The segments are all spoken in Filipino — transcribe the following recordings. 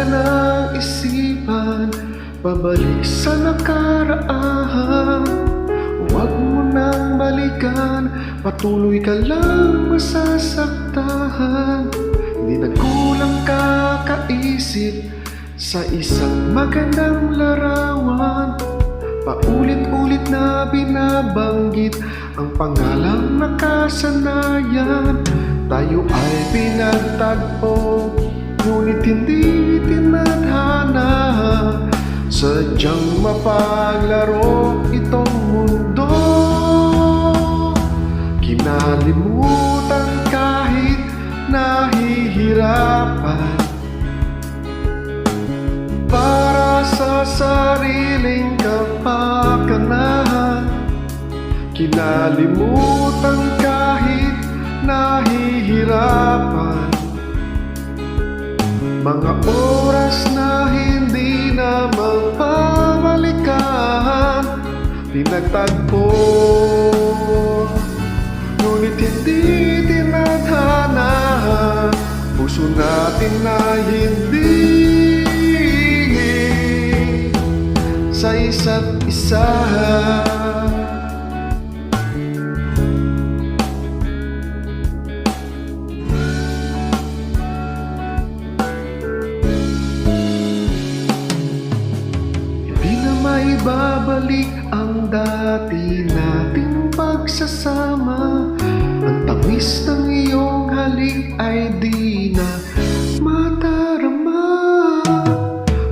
ng isipan, pabalik sa nakaraan. Huwag mo nang balikan, patuloy ka lang masasaktan. Di nagkulang kakaisip sa isang magandang larawan. Paulit-ulit na binabanggit ang pangalang nakasanayan. Tayo ay pinagtagpo, ngunit hindi tinadhana. Sadyang mapaglaro itong mundo. Kinalimutan kahit nahihirapan, para sa sariling kapakanan. Kinalimutan kahit nahihirapan, mga oras na hindi na mapabalikan. Pinagtagpo, ngunit hindi tinadhana. Puso natin na hindi sa isa't isa. Maibabalik ang dati nating pagsasama. Ang tamis ng iyong halik ay di na madarama.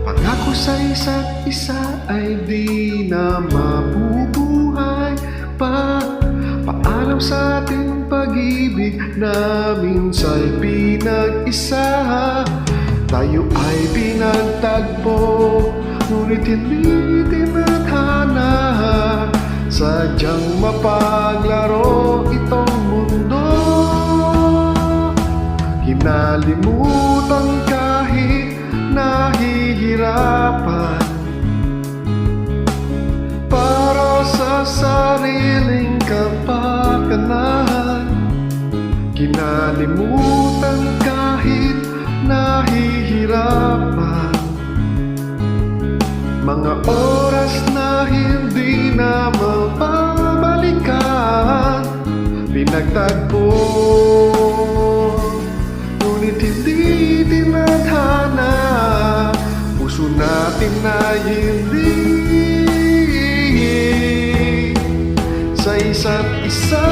Pangako sa isa't isa ay di na mabubuhay pa. Paalam sa ating pag-ibig na minsan'y pinag-isa. Tayo ay pinagtagpo, ngunit hindi tinadhana. Sadyang mapaglaro itong mundo. Kinalimutan kahit nahihirapan, para sa sariling kapakanan. Kinalimutan kahit nahihirapan, mga oras na hindi na mapabalikan. Pinagtagpo, ngunit hindi tinadhana. Puso natin na hindi sa isa't isa.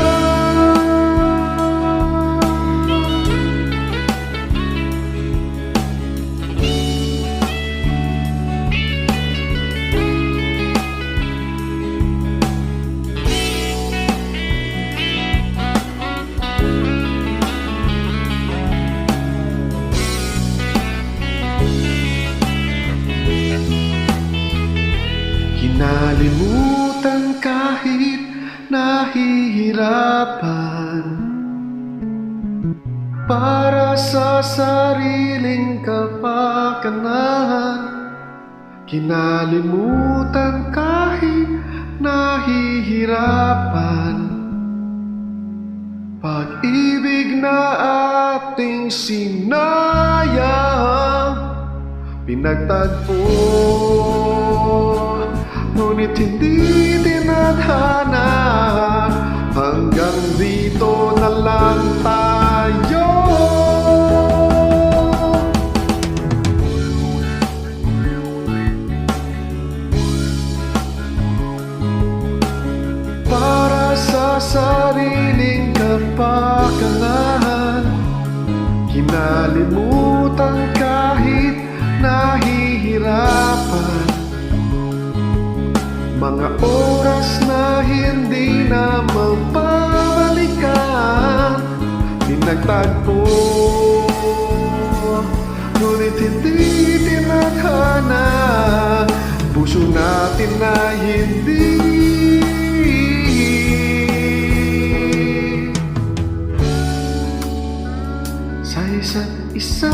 Kinalimutan kahit nahihirapan, para sa sariling kapakanan. Kinalimutan kahit nahihirapan, pag-ibig na ating sinayang. Pinagtagpo, ngunit hindi tinadhana. Hanggang dito na lang tayo. Para sa sariling kapakanan. Kinalimutan kahit nahihirapan, mga oras na hindi na mapabalikan. Pinagtagpo, ngunit hindi tinadhana. Puso natin na hindi sa isa't isa.